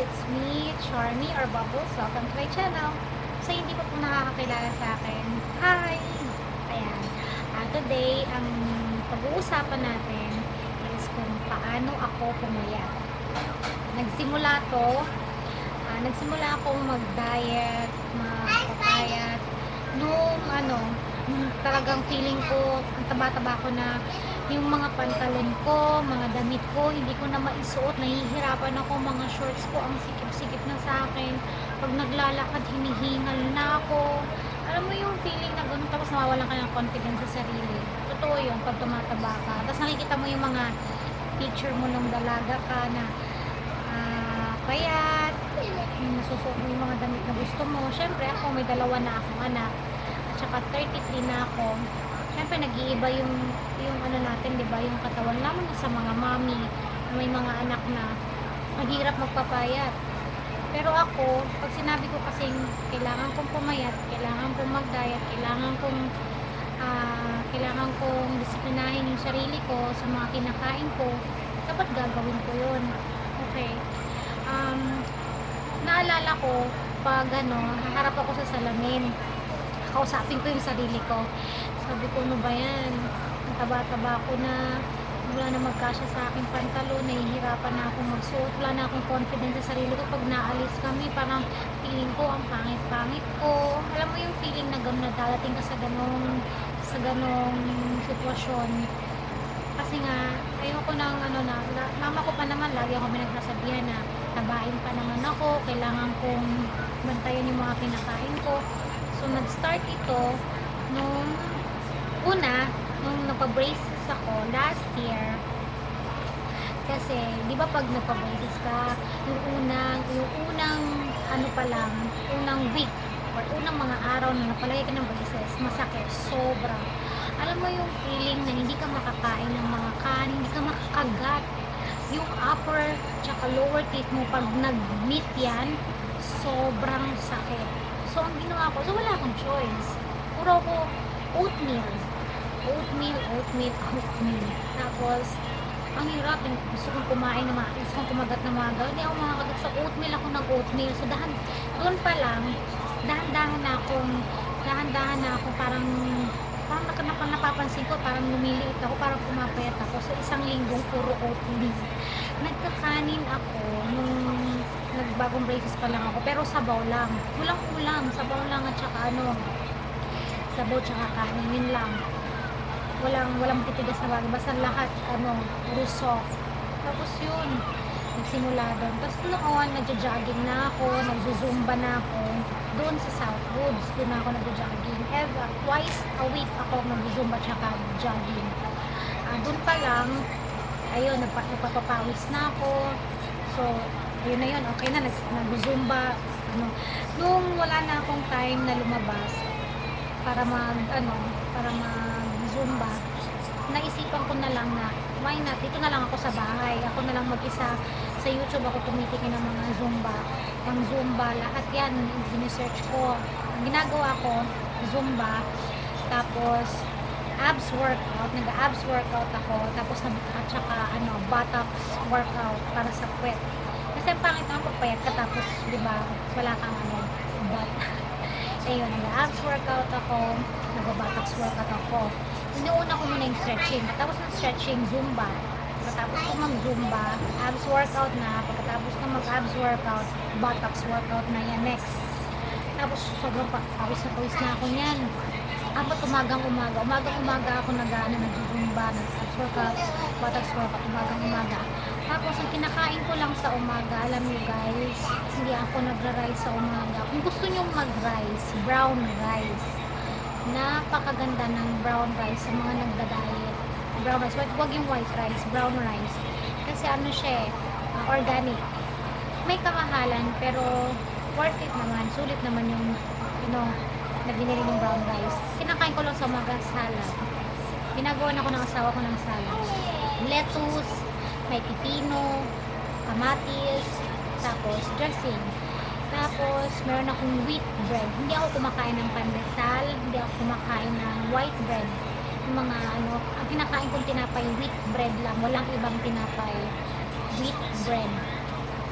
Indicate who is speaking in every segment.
Speaker 1: It's me, Charmy or Bubbles. Welcome to my channel. So, hindi pa po nakakakilala sa akin. Hi! Ayan. Today, ang pag-uusapan natin is kung paano ako pumayat. Nagsimula akong mag-diet, magpapayat, nung talagang feeling ko, ang taba-taba ko na yung mga pantalon ko, mga damit ko, hindi ko na maisuot, nahihirapan ako, mga shorts ko, ang sikip-sikip na sa akin. Pag naglalakad, hinihingal na ako. Alam mo yung feeling na gano'n, tapos nawawalan ka ng confidence sa sarili. Totoo yung pag tumataba ka. Tapos nakikita mo yung mga picture mo nung dalaga ka na payat, nasusuot mo yung mga damit na gusto mo. Siyempre ako, may dalawa na akong anak. At saka 33 na ako. Siyempre nag-iiba yung ano natin, 'di ba? Yung katawan naman sa mga mommy, may mga anak na mahirap magpapayat. Pero ako, pag sinabi ko kasing kailangan kong pumayat, kailangan kong mag-diet, kailangan kong disiplinahin yung sarili ko sa mga kinakain ko, dapat gagawin ko 'yun. Okay. Naalala ko pag haharap ako sa salamin, kausapin ko yung sarili ko. Sabi ko, ano ba yan? Ang taba-taba ko na, wala na magkasya sa aking pantalon, nahihirapan na akong magsuot, wala na akong confidence sa sarili ko. Pag naalis kami, parang feeling ko, ang pangit-pangit ko. Alam mo yung feeling na gano'n, na dadating ka sa ganong sitwasyon. Kasi nga, ayoko nang mama ko pa naman, lagi ako pinagsasabihan na tabain pa naman ako, kailangan kong bantayan yung mga kinakain ko. So, nag-start ito nung nagpa-braces ako last year. Kasi, di ba pag nagpa-braces ka, yung unang unang week or unang mga araw na napalagay ka ng braces, masakit, sobra. Alam mo yung feeling na hindi ka makakain ng mga kanin, hindi ka makakagat. Yung upper tsaka lower teeth mo, pag nag-meet yan, sobrang sakit. So, ang ginawa ko, so wala akong choice. Puro ko oatmeal. Tapos, ang hirap, gusto kong kumain ng mga, gusto kong kumagat ng mga gawin. Hindi ako makakagat sa oatmeal, ako ng oatmeal. So, doon pa lang, dahan-dahan na ako, parang napapansin ko, parang lumiliit ako, parang pumapayat ako. So, isang linggong puro oatmeal. Nagkakanin ako nung nagbagong braces pa lang ako, pero sabaw lang. Walang ulam, sabaw lang at saka sabaw tsaka kanin, yun lang. Walang titigas na bagay, basta lahat, puro soft. Tapos yun, nagsimula doon. Tapos noon, nagja-jogging na ako, nagzuzumba na ako. Doon sa Southwoods, doon ako nagja-jogging. Twice a week ako nagzumba tsaka jogging. Doon pa lang, ayun, nagpapawis na ako. So, ayun na yun, okay na, nag-zumba. Nung wala na akong time na lumabas para mag-zumba, naisipan ko na lang na, why not, dito na lang ako sa bahay. Ako na lang mag-isa. Sa YouTube ako tumitingin ng mga Zumba, lahat yan, sinesearch ko. Ang ginagawa ko, Zumba, tapos abs workout, nag-abs workout ako, tapos at saka buttocks workout para sa puwet. Kasi ang pangit naman pagpayat ka, tapos di ba wala kang butt. Ayun, nag-abs workout ako, nag-buttocks workout ako. Inuuna ko muna yung stretching, tapos ng stretching, Zumba. Pagkatapos ko mag-Zumba, abs workout na. Pagkatapos ko mag-abs workout, buttocks workout na yan next. Tapos sobrang pawis na ako niyan. Abot umagang-umaga ako nag-Zumba, nag-abs workout, buttocks workout, umagang-umaga. Tapos ang kinakain ko lang sa umaga, alam niyo guys, hindi ako nagra-rice sa umaga. Kung gusto niyo mag-rice, brown rice. Napakaganda ng brown rice sa mga nagda-diet. Brown rice, wag yung white rice, brown rice. Kasi siya organic. May kamahalan, pero worth it naman, sulit naman yung na binili ng brown rice. Kinakain ko lang sa umaga, salad. Ginagawa na ko ng asawa ko ng salad. Lettuce, may pipino, kamatis, tapos dressing. Tapos, meron akong wheat bread. Hindi ako kumakain ng pandesal, hindi ako kumakain ng white bread. Yung mga ang kinakain kong tinapay, wheat bread lang. Walang ibang tinapay. Wheat bread.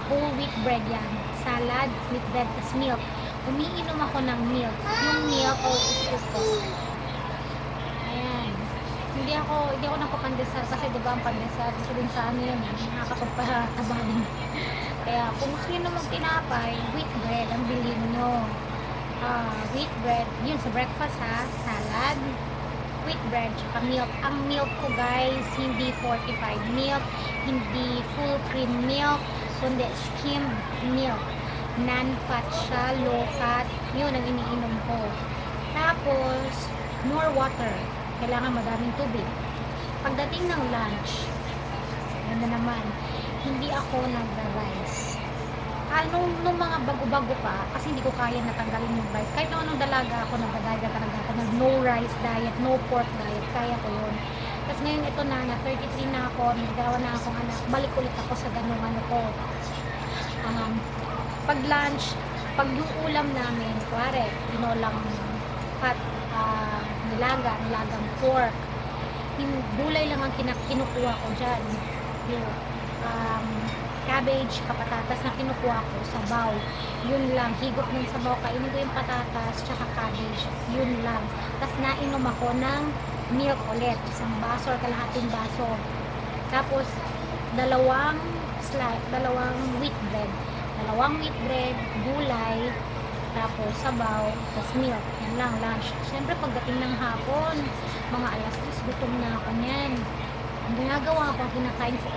Speaker 1: whole wheat bread yan. Salad, wheat bread, tas milk. Umiinom ako ng milk. Yung milk, is ito. Ayan. Hindi ako nagpapandesal kasi diba ang pandesal, gusto din sa amin yun, nakakapagpataba din. Kaya kung gusto nyo namang tinapay, wheat bread ang bilhin nyo. Wheat bread, yun sa breakfast ha, salad, wheat bread, tsaka milk. Ang milk ko guys, hindi fortified milk, hindi full cream milk, kundi skimmed milk. Non-fat siya, low fat, yun ang iniinom ko. Tapos, more water. Kailangan madaming tubig. Pagdating ng lunch, ganda naman, hindi ako nag-rice. Nung mga bago-bago pa, kasi hindi ko kaya natanggalin yung rice. Kahit anong dalaga ako, nag-diet talaga ako, no rice diet, no pork diet, kaya ko yun. Tapos ngayon ito na 33 na ako, nagdalawa na akong anak, balik ulit ako sa ganung ano ko. Pag lunch, pag yung ulam namin, kuwari, tinolang pat, nilagang pork, gulay lang ang kinukuha ko dyan. Yung cabbage, kapatatas na kinukuha ko, sabaw. Yun lang, higop ng sabaw, kainin ko yung patatas, tsaka cabbage. Yun lang. Tapos nainom ako ng milk ulit, isang baso or kalahating baso. Tapos, dalawang wheat bread, gulay, tapos sabaw, tapos milk. Yan lang, lunch. Siyempre, pagdating ng hapon, mga alas 3, gutom na ako niyan. Ang ginagawa ko, kinakain ko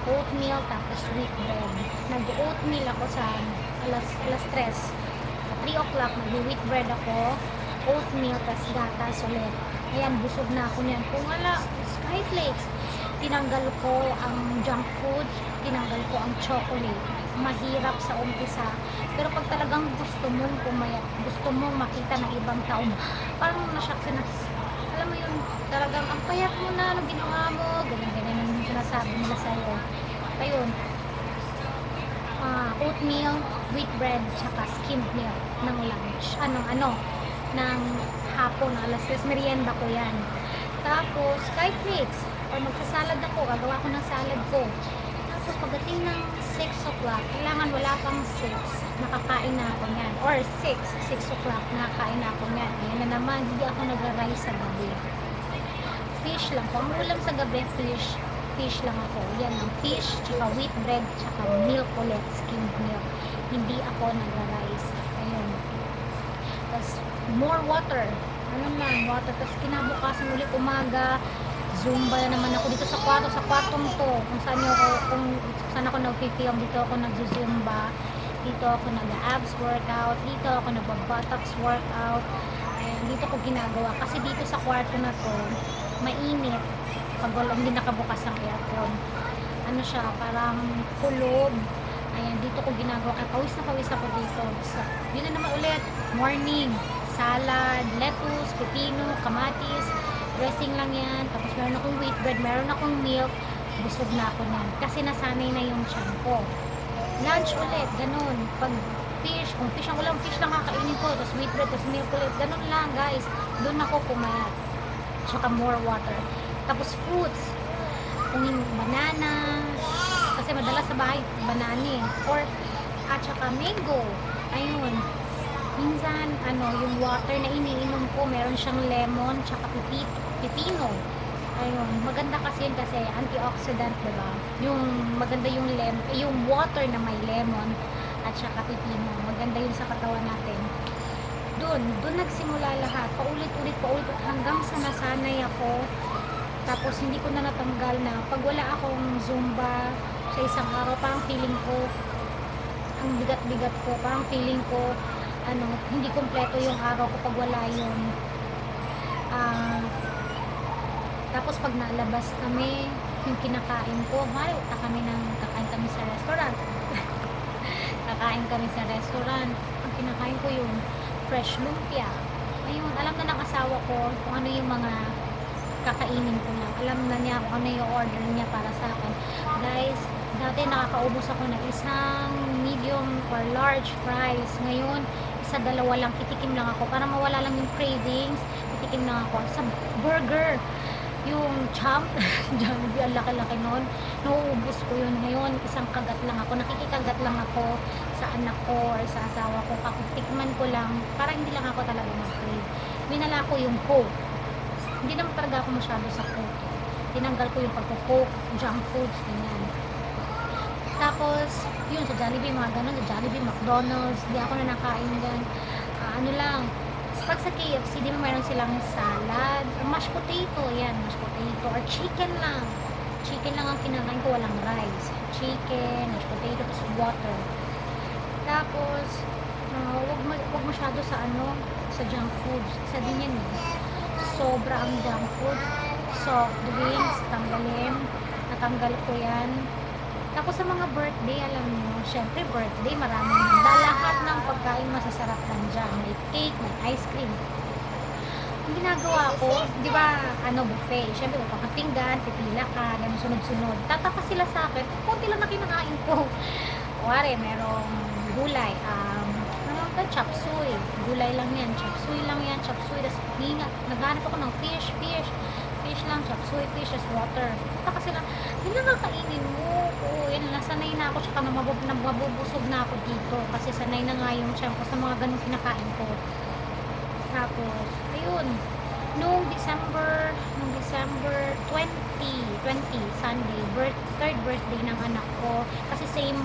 Speaker 1: oatmeal, tapos wheat bread. Nag-oatmeal ako sa alas 3. At 3 o'clock, nag-wheat bread ako, oatmeal, tapos gatas ulit. Ayan, busog na ako niyan. Kung wala, skyflakes. Tinanggal ko ang junk food, tinanggal ko ang chocolate. Mahirap sa umpisa. Pero pag talagang gusto mong pumayat, gusto mong makita ng ibang tao, parang nashock na, alam mo yun, talagang ang payat mo na, ano ginawa mo, ganyan yung sinasabi nila sa'yo. Ayun, oatmeal, wheat bread, tsaka skimmed milk ng lunch. Ng hapon, alas 3, merienda ko yan. Tapos, skyflakes, or magsasalad ako, gagawa ko ng salad ko. Tapos, pagdating ng 6 o'clock, kailangan wala pang 6, nakakain na ako yan. Or 6 o'clock, nakakain na ako yan. Ayan na naman, hindi ako nag-rice sa gabi. Fish lang po. Ang ulam sa gabi, fish lang ako. Yan ang fish, tsaka wheat bread, tsaka milk ulit, skimmed milk. Hindi ako nag-rice. Ayun. Tapos, more water. Water. Tapos, kinabukasan ulit umaga, Zumba na naman ako dito sa kwartong to. Kung saan ako nag-film, dito ako nag-Zumba. Dito ako nag-abs workout. Dito ako nag-buttocks workout. Ayan, dito ko ginagawa. Kasi dito sa kwarto na to, mainit. Pag hindi nakabukas ang aircon. Ano siya, parang kulob. Ayan, dito ko ginagawa. Kaya pawis ako dito. So, yun na naman ulit. Morning. Salad, lettuce, pepino, kamatis. Dressing lang yan. Tapos meron akong wheat bread, meron akong milk. Busog na ako na. Kasi nasanay na yung tiyan ko. Lunch ulit, ganun. Pag kung fish ang ulam, fish lang kakainin ko. Tapos wheat bread, tapos milk ulit. Ganun lang, guys. Doon ako pumayat. Tsaka more water. Tapos fruits. Kung yung banana. Kasi madalas sa bahay, banana. Or, at saka mango. Ayun. Minsan, yung water na iniinom ko, meron siyang lemon, tsaka pipino. Ayun, maganda kasi yun kasi antioxidant, diba? Yung maganda yung water na may lemon at saka pipino. Maganda yun sa katawan natin. Doon nagsimula lahat. Paulit-ulit hanggang sa nasanay ako. Tapos hindi ko na natanggal na pag wala akong Zumba sa isang araw, parang feeling ko ang bigat-bigat ko, parang feeling ko hindi kompleto yung araw ko pag wala yun. Tapos pag nalabas kami, yung kinakain ko, kakain kami sa restaurant. Kakain kami sa restaurant. Ang kinakain ko yung fresh lumpia. Ayun, alam na ng asawa ko kung ano yung mga kakainin ko na. Alam na niya kung ano yung order niya para sa akin. Guys, dati nakakaubos ako ng isang medium or large fries. Ngayon, dalawa lang, titikim lang ako para mawala lang yung cravings. Titikim lang ako sa burger. Yung champ, Jollibee, ang laki-laki nun. Nauubos ko yun. Ngayon, isang kagat lang ako. Nakikikagat lang ako sa anak ko or sa asawa ko. Tikman ko lang, para hindi lang ako talaga mag-crave. Minala ko yung Coke. Hindi naman talaga ako masyado sa Coke. Tinanggal ko yung pagko-Coke, junk foods, ganyan. Tapos, yun, sa Jollibee, mga ganun, sa Jollibee, McDonald's, di ako na nakain dyan. Ano lang, pag sa KFC, di ba mayroon silang salad, mashed potato, yan, mashed potato, or chicken lang. Chicken lang ang kinakain ko, walang rice. Chicken, mashed potato, tapos water. Tapos, wag masyado sa sa junk foods. Isa din yan eh. Sobra ang junk food. Soft drinks, tanggalin. Natanggal ko yan. Tapos sa mga birthday, alam mo, syempre birthday, maraming handa. Lahat ng pagkain masasarap nandiyan. May cake, may ice cream. Ang ginagawa ko, di ba, buffet. Syempre, magpapakinggan, pipila ka, ganun sunod-sunod. Tataka sila sa akin, konti lang na kinakain ko. Kuwari, merong gulay, chop suey. Gulay lang yan, chop suey lang yan, chop suey. Tapos, naghanap ako ng fish lang, chop suey, fish, as water. Taka sila, hindi na kakainin mo. Oo, yan, nasanay na ako, tsaka mabubusog na ako dito. Kasi sanay na nga yung tiyan ko sa mga ganun kinakain ko. Tapos, ayun, nung December 20, Sunday, third birthday ng anak ko. Kasi same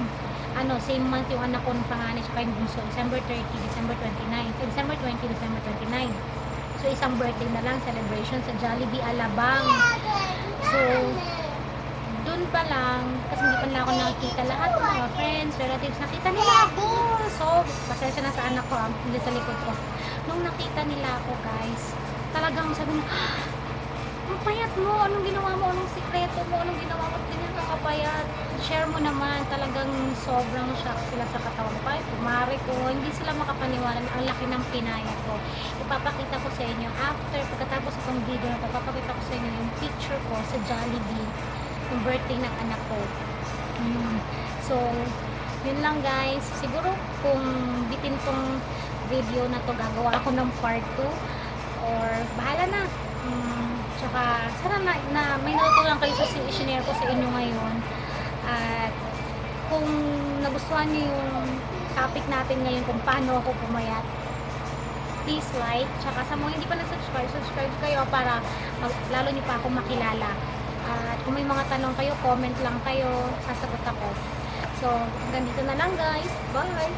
Speaker 1: month yung anak ko ng panganay, tsaka yung bunso, December 30, December 29, December 20, December 29. So, isang birthday na lang, celebration sa Jollibee Alabang. So, dun pa lang, kasi hindi pa na ako nakikita lahat ng mga friends, relatives, nakita nila ako. So, pasensya na sa anak ko, hindi sa likod ko. Nung nakita nila ako, guys, talagang sabi mo, ang payat mo, anong ginawa mo, anong sikreto mo, anong ginawa mo, ganyan ka kapayat. Share mo naman, talagang sobrang shock sila sa katawan ko. Ay, kumari ko, hindi sila makapaniwala na ang laki ng pinaya ko. Ipapakita ko sa inyo, pagkatapos itong video na ito, papakita ko sa inyo yung picture ko sa Jollibee, yung birthday ng anak ko. So, yun lang guys. Siguro kung bitin tong video na to, gagawa ako ng part 2 or bahala na. Tsaka sana na may natutunan kayo sa i-share ko sa inyo ngayon. At kung nagustuhan niyo yung topic natin ngayon kung paano ako pumayat, please like. Tsaka sa mga hindi pa subscribe kayo para lalo niyo pa ako makilala. At kung may mga tanong kayo, comment lang kayo, sasagot ako. So, hanggang dito na lang guys. Bye!